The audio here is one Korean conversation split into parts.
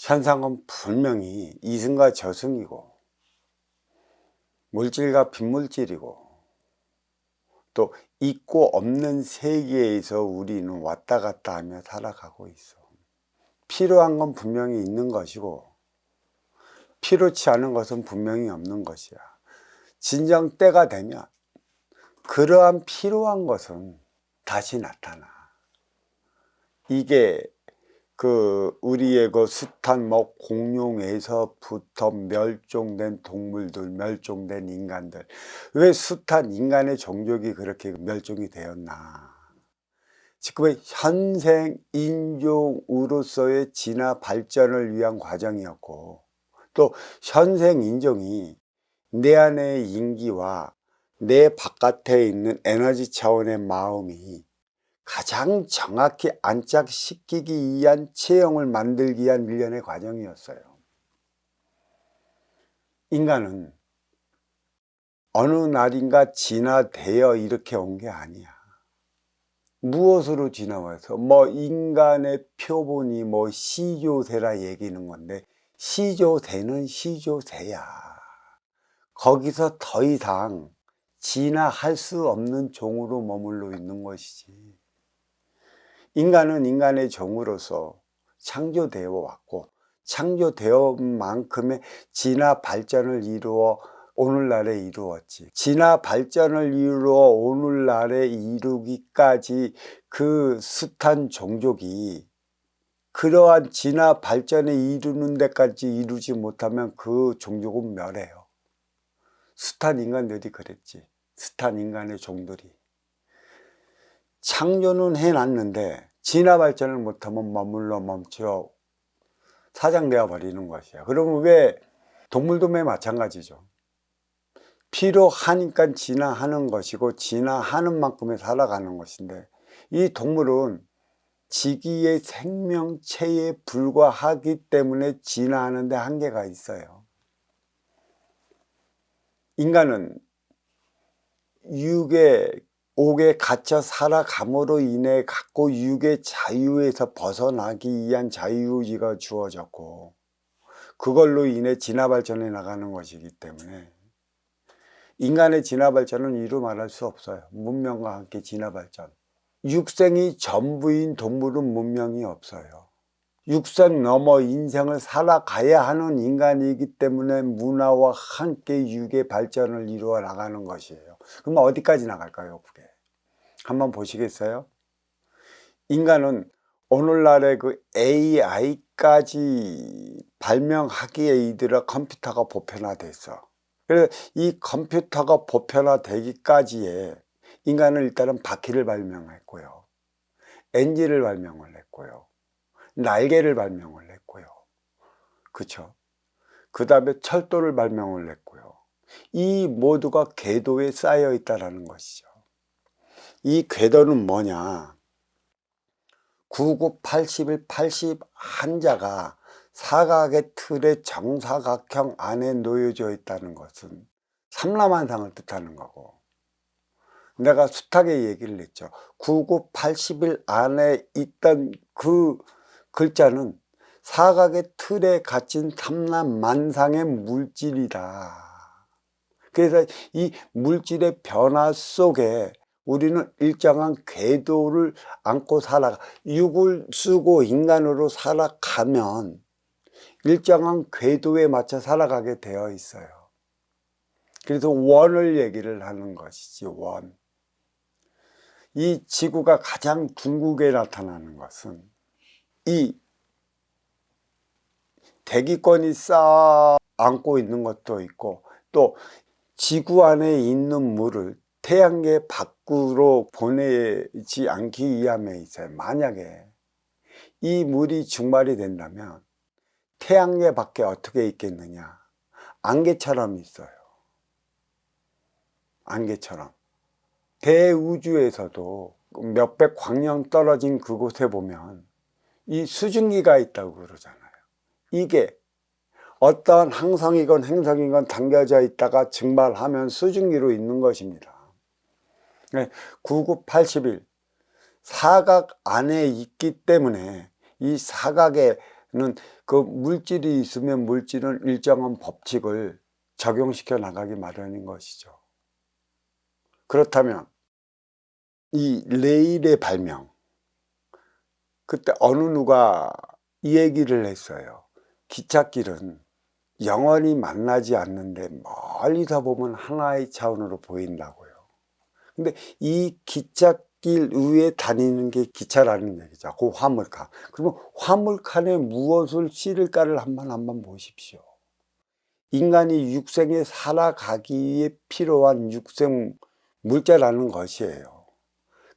현상은 분명히 이승과 저승이고 물질과 빈물질이고 또 있고 없는 세계에서 우리는 왔다 갔다 하며 살아가고 있어. 필요한 건 분명히 있는 것이고 필요치 않은 것은 분명히 없는 것이야. 진정 때가 되면 그러한 필요한 것은 다시 나타나. 이게 우리의 숱한 공룡에서부터 멸종된 동물들, 멸종된 인간들, 왜 숱한 인간의 종족이 그렇게 멸종이 되었나? 지금의 현생 인종으로서의 진화 발전을 위한 과정이었고, 또 현생 인종이 내 안의 인기와 내 바깥에 있는 에너지 차원의 마음이 가장 정확히 안착시키기 위한 체형을 만들기 위한 일련의 과정이었어요. 인간은 어느 날인가 진화되어 이렇게 온 게 아니야. 무엇으로 진화해서 인간의 표본이 시조새라 얘기는 건데, 시조새는 시조새야. 거기서 더 이상 진화할 수 없는 종으로 머물러 있는 것이지. 인간은 인간의 종으로서 창조되어 왔고 창조되어 만큼의 진화 발전을 이루어 오늘날에 이루었지. 진화 발전을 이루어 오늘날에 이루기까지 그 숱한 종족이 그러한 진화 발전에 이루는 데까지 이루지 못하면 그 종족은 멸해요. 숱한 인간들이 그랬지. 숱한 인간의 종들이. 창조는 해놨는데 진화 발전을 못하면 머물러 멈춰 사장되어 버리는 것이야. 그러면 왜 동물도 마찬가지죠. 필요하니까 진화하는 것이고 진화하는 만큼에 살아가는 것인데, 이 동물은 지기의 생명체에 불과하기 때문에 진화하는 데 한계가 있어요. 인간은 옥에 갇혀 살아감으로 인해 갖고 육의 자유에서 벗어나기 위한 자유의지가 주어졌고, 그걸로 인해 진화 발전해 나가는 것이기 때문에 인간의 진화 발전은 이루 말할 수 없어요. 문명과 함께 진화 발전. 육생이 전부인 동물은 문명이 없어요. 육생 넘어 인생을 살아가야 하는 인간이기 때문에 문화와 함께 육의 발전을 이루어 나가는 것이에요. 그럼 어디까지 나갈까요, 그게? 한번 보시겠어요? 인간은 오늘날의 AI까지 발명하기에 이르러 컴퓨터가 보편화됐어. 그래서 이 컴퓨터가 보편화되기까지에 인간은 일단은 바퀴를 발명했고요, 엔진을 발명을 했고요, 날개를 발명을 했고요, 그쵸? 그 다음에 철도를 발명을 했고요. 이 모두가 궤도에 쌓여 있다는 것이죠. 이 궤도는 뭐냐? 99, 81, 80 한자가 사각의 틀의 정사각형 안에 놓여져 있다는 것은 삼라만상을 뜻하는 거고, 내가 숱하게 얘기를 했죠. 99, 81 안에 있던 그 글자는 사각의 틀에 갇힌 삼라만상의 물질이다. 그래서 이 물질의 변화 속에 우리는 일정한 궤도를 안고 육을 쓰고 인간으로 살아가면 일정한 궤도에 맞춰 살아가게 되어 있어요. 그래서 원을 얘기를 하는 것이지, 원. 이 지구가 가장 둥글게 나타나는 것은 이 대기권이 쌓아 안고 있는 것도 있고, 또 지구 안에 있는 물을 태양계 밖으로 보내지 않기 위함에 있어요. 만약에 이 물이 증발이 된다면 태양계 밖에 어떻게 있겠느냐? 안개처럼 있어요. 안개처럼. 대우주에서도 몇백 광년 떨어진 그곳에 보면 이 수증기가 있다고 그러잖아요. 이게 어떠한 항성이건 행성이건 담겨져 있다가 증발하면 수증기로 있는 것입니다. 9981 사각 안에 있기 때문에 이 사각의 그 물질이 있으면 물질은 일정한 법칙을 적용시켜 나가기 마련인 것이죠. 그렇다면 이 레일의 발명, 그때 어느 누가 이 얘기를 했어요. 기찻길은 영원히 만나지 않는데 멀리서 보면 하나의 차원으로 보인다고요. 근데 이 기찻길 위에 다니는 게 기차라는 얘기죠. 그 화물칸. 그러면 화물칸에 무엇을 실을까를 한번 보십시오. 인간이 육생에 살아가기 위해 필요한 육생 물자라는 것이에요.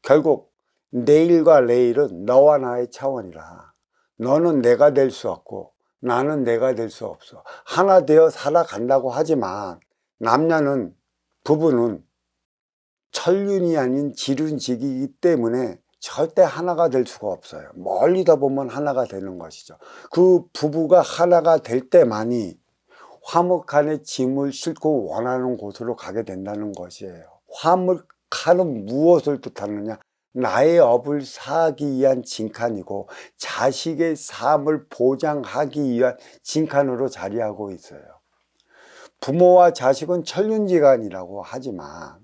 결국 내일과 내일은 너와 나의 차원이라 너는 내가 될 수 없고 나는 내가 될 수 없어. 하나 되어 살아간다고 하지만 남녀는, 부부는 천륜이 아닌 지륜직이기 때문에 절대 하나가 될 수가 없어요. 멀리다 보면 하나가 되는 것이죠. 그 부부가 하나가 될 때만이 화물칸에 짐을 싣고 원하는 곳으로 가게 된다는 것이에요. 화물칸은 무엇을 뜻하느냐? 나의 업을 사하기 위한 짐칸이고 자식의 삶을 보장하기 위한 짐칸으로 자리하고 있어요. 부모와 자식은 천륜지간이라고 하지만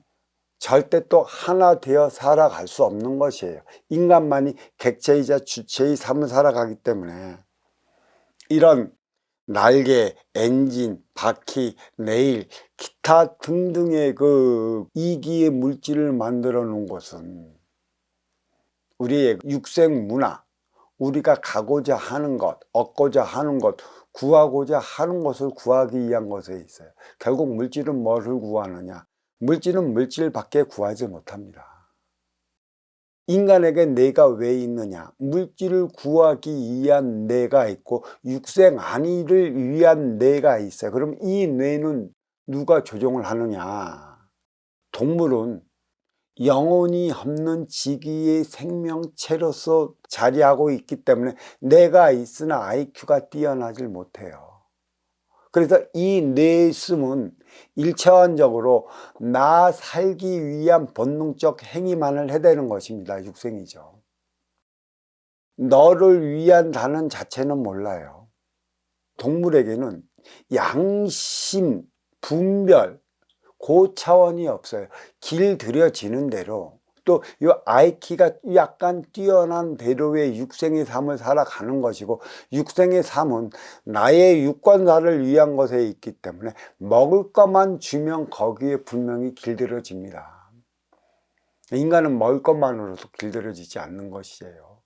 절대 또 하나 되어 살아갈 수 없는 것이에요. 인간만이 객체이자 주체의 삶을 살아가기 때문에 이런 날개, 엔진, 바퀴, 네일, 기타 등등의 그 이기의 물질을 만들어 놓은 것은 우리의 육생 문화, 우리가 가고자 하는 것, 얻고자 하는 것, 구하고자 하는 것을 구하기 위한 것에 있어요. 결국 물질은 뭐를 구하느냐? 물질은 물질밖에 구하지 못합니다. 인간에게 내가 왜 있느냐? 물질을 구하기 위한 내가 있고 육생 아니를 위한 내가 있어요. 그럼 이 뇌는 누가 조종을 하느냐? 동물은 영혼이 없는 지기의 생명체로서 자리하고 있기 때문에 내가 있으나 IQ가 뛰어나질 못해요. 그래서 이 뇌심은 일차원적으로 나 살기 위한 본능적 행위만을 해대는 것입니다. 육생이죠. 너를 위한 단어 자체는 몰라요. 동물에게는 양심, 분별, 고차원이 없어요. 길들여지는 대로 또 이 IQ가 약간 뛰어난 대로의 육생의 삶을 살아가는 것이고 육생의 삶은 나의 유권사를 위한 것에 있기 때문에 먹을 것만 주면 거기에 분명히 길들여집니다. 인간은 먹을 것만으로도 길들여지지 않는 것이에요.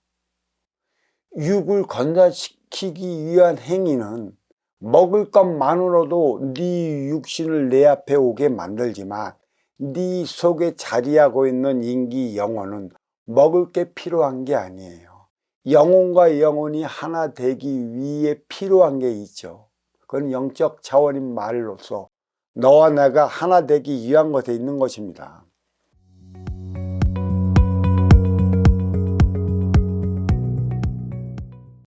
육을 건사시키기 위한 행위는 먹을 것만으로도 네 육신을 내 앞에 오게 만들지만 네 속에 자리하고 있는 인기 영혼은 먹을 게 필요한 게 아니에요. 영혼과 영혼이 하나 되기 위해 필요한 게 있죠. 그건 영적 차원인 말로서 너와 내가 하나 되기 위한 것에 있는 것입니다.